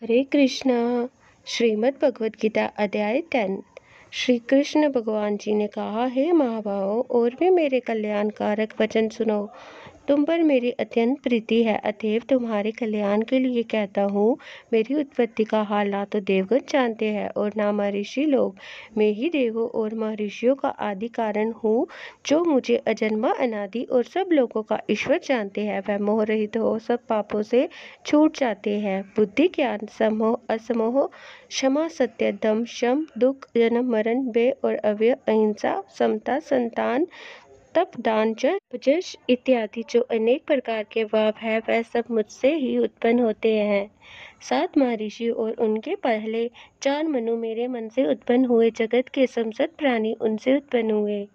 हरे कृष्णा। श्रीमद् भगवद गीता अध्याय 10। श्री कृष्ण भगवान जी ने कहा, हे महाभावों, और भी मेरे कल्याणकारक वचन सुनो। तुम पर मेरी अत्यंत प्रीति है, अतएव तुम्हारे कल्याण के लिए कहता हूँ। मेरी उत्पत्ति का हाल ना तो देवगण जानते हैं और ना महर्षि लोग। मैं ही देवों और महर्षियों का आदि कारण हूँ। जो मुझे अजन्मा, अनादि और सब लोगों का ईश्वर जानते हैं, वह मोह रहित हो सब पापों से छूट जाते हैं। बुद्धि, ज्ञान, समोह, असमोह, क्षमा, सत्य, दम, शम, दुख, जन्म मरण, व्यय और अव्यय, अहिंसा, समता, संतान, तप, दान, जश इत्यादि जो अनेक प्रकार के भाव है, वह सब मुझसे ही उत्पन्न होते हैं। 7 महर्षि और उनके पहले 4 मनु मेरे मन से उत्पन्न हुए। जगत के समस्त प्राणी उनसे उत्पन्न हुए।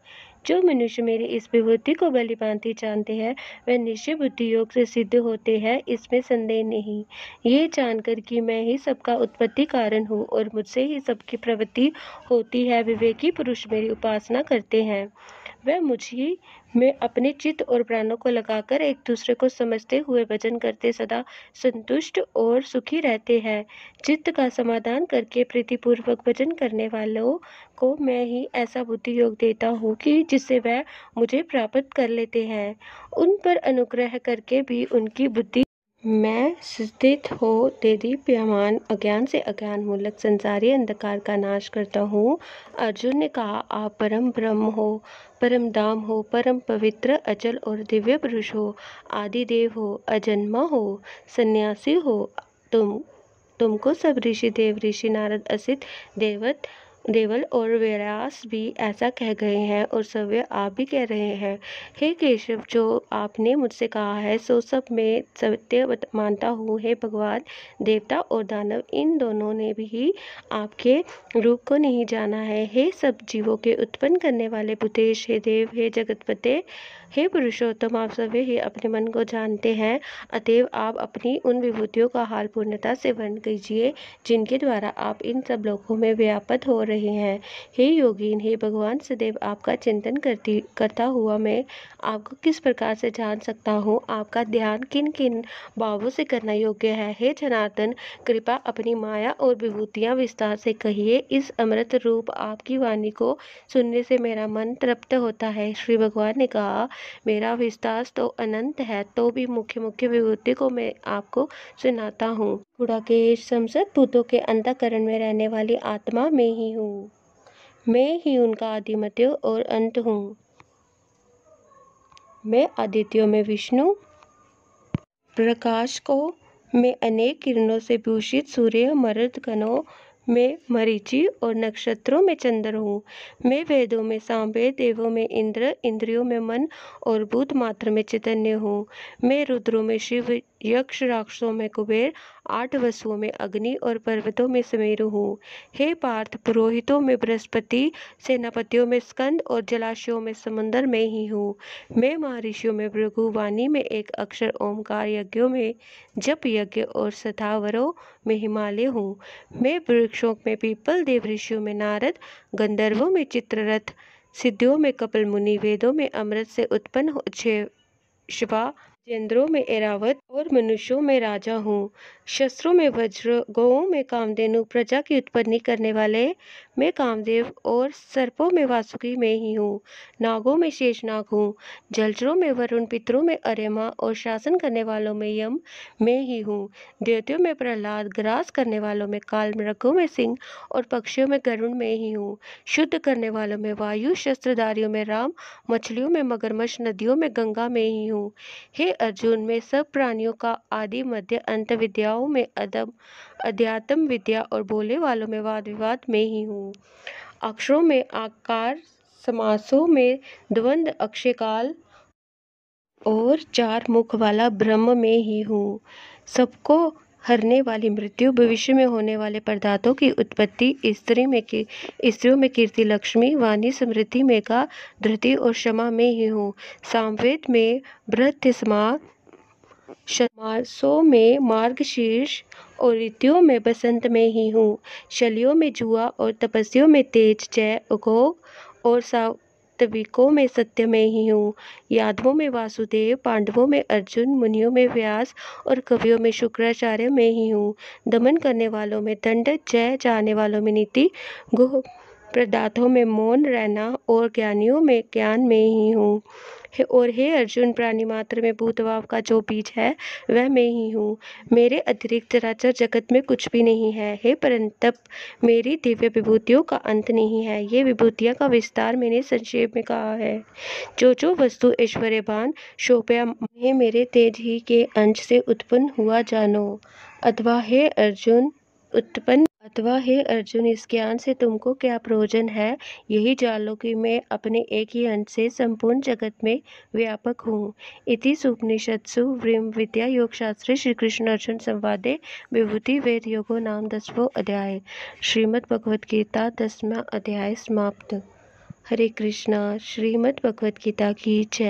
जो मनुष्य मेरी इस विभूति को भली भांति जानते हैं, वह निश्चय बुद्धि योग से सिद्ध होते हैं, इसमें संदेह नहीं। ये जानकर कि मैं ही सबका उत्पत्ति कारण हूँ और मुझसे ही सबकी प्रवृत्ति होती है, विवेकी पुरुष मेरी उपासना करते हैं। वह मुझी में अपने चित्त और प्राणों को लगाकर एक दूसरे को समझते हुए भजन करते सदा संतुष्ट और सुखी रहते हैं। चित्त का समाधान करके प्रीतिपूर्वक भजन करने वालों को मैं ही ऐसा बुद्धि योग देता हूँ कि जिससे वह मुझे प्राप्त कर लेते हैं। उन पर अनुग्रह करके भी उनकी बुद्धि मैं स्थित हो देदीप्यमान अज्ञान से अज्ञान मूलक संसारी अंधकार का नाश करता हूँ। अर्जुन ने कहा, आप परम ब्रह्म हो, परम धाम हो, परम पवित्र, अचल और दिव्य पुरुष हो, आदि देव हो, अजन्मा हो, सन्यासी हो। तुमको सब ऋषि, देव ऋषि, नारद, असित, देवल और व्यास भी ऐसा कह गए हैं और सव्य आप भी कह रहे हैं। हे केशव, जो आपने मुझसे कहा है सो सब मैं सत्य मानता हूँ। हे भगवान, देवता और दानव इन दोनों ने भी आपके रूप को नहीं जाना है। हे सब जीवों के उत्पन्न करने वाले भूतेश, हे देव, हे जगतपते, हे पुरुषोत्तम, आप सभी ही अपने मन को जानते हैं, अतएव आप अपनी उन विभूतियों का हाल पूर्णता से वर्णन कीजिए जिनके द्वारा आप इन सब लोगों में व्याप्त हो रहे हैं। हे योगीन, हे भगवान, सदैव आपका चिंतन करता हुआ मैं आपको किस प्रकार से जान सकता हूँ? आपका ध्यान किन किन भावों से करना योग्य है? हे जनार्दन, कृपा अपनी माया और विभूतियाँ विस्तार से कहिए। इस अमृत रूप आपकी वाणी को सुनने से मेरा मन तृप्त होता है। श्री भगवान ने कहा, मेरा विस्तार तो अनंत है, तो भी मुख्य मुख्य विभूति को मैं आपको सुनाता हूँ। गुड़ाकेश, समस्त भूतों के अंतःकरण में रहने वाली आत्मा मैं ही हूँ। मैं ही उनका आदि, मध्य और अंत हूँ। मैं आदित्यों में विष्णु, प्रकाश को मैं अनेक किरणों से भूषित सूर्य, मरुत गणों में मरीचि और नक्षत्रों में चंद्र हूँ। मैं वेदों में सामवेद, देवों में इंद्र, इंद्रियों में मन और भूत मात्र में चैतन्य हूँ। मैं रुद्रों में शिव, यक्ष राक्षसों में कुबेर, 8 वसुओं में अग्नि और पर्वतों में सुमेरु हूँ। हे पार्थ, पुरोहितों में बृहस्पति, सेनापतियों में स्कंद और जलाशयों में समुद्र में ही हूँ। मैं महर्षियों में भृगु, वाणी में एक अक्षर ओमकार, यज्ञों में जप यज्ञ और स्थावरों में हिमालय हूँ। मैं वृक्षों में पीपल, देव ऋषियों में नारद, गंधर्वों में चित्ररथ, सिद्धियों में कपिल मुनि, वेदों में अमृत से उत्पन्न शिवा, गजेंद्रों में ऐरावत और मनुष्यों में राजा हूँ। शस्त्रों में वज्र, गौओं में कामधेनु, प्रजा की उत्पत्ति करने वाले मैं कामदेव और सर्पों में वासुकी में ही हूँ। नागों में शेषनाग हूँ। जलचरों में वरुण, पितरों में अर्यमा और शासन करने वालों में यम मैं ही हूँ। दैत्यों में प्रहलाद, ग्रास करने वालों में काल, मृगों में सिंह और पक्षियों में गरुड़ में ही हूँ। शुद्ध करने वालों में वायु, शस्त्रधारियों में राम, मछलियों में मगरमच्छ, नदियों में गंगा में ही हूँ। हे अर्जुन, मैं सब प्राणियों का आदि, मध्य, अंत, विद्याओं में अध्यात्म विद्या और बोले वालों में वाद विवाद में ही हूँ। अक्षरों में आकार, समासों में द्वंद्व, अक्षयकाल और 4 मुख वाला ब्रह्म में ही हूँ। सबको हरने वाली मृत्यु, भविष्य में होने वाले पदार्थों की उत्पत्ति, स्त्रियों में कीर्ति, लक्ष्मी, वाणी, समृद्धि, मेघा, धृति और क्षमा में ही हूँ। सामवेद में बृहस्पति, मासों में मार्गशीर्ष और ऋतुओं में बसंत में ही हूँ। शलियों में जुआ और तपस्वियों में तेज, जय, उघोग और वास्तविकों में सत्य में ही हूँ। यादवों में वासुदेव, पांडवों में अर्जुन, मुनियों में व्यास और कवियों में शुक्राचार्य में ही हूँ। दमन करने वालों में दंड, जय चाहने वालों में नीति, गुह प्रदाथों में मौन रहना और ज्ञानियों में ज्ञान में ही हूँ। और हे अर्जुन, प्राणी मात्र में भूतभाव का जो बीज है वह मैं ही हूँ। मेरे अतिरिक्त चराचर जगत में कुछ भी नहीं है। हे परंतप, मेरी दिव्य विभूतियों का अंत नहीं है। ये विभूतियाँ का विस्तार मैंने संक्षेप में कहा है। जो वस्तु ऐश्वर्यवान शोभा में मेरे तेज ही के अंश से उत्पन्न हुआ जानो। अथवा हे अर्जुन, इस ज्ञान से तुमको क्या प्रयोजन है? यही जान लो कि मैं अपने एक ही अंश से संपूर्ण जगत में व्यापक हूँ। इति उपनिषत्सु ब्रह्म विद्या योग शास्त्रे श्री कृष्ण अर्जुन संवादे विभूति वेद योगो नाम 10वां अध्याय। श्रीमद् भगवद गीता 10वां अध्याय समाप्त। हरे कृष्णा। श्रीमद् भगवद गीता की जय।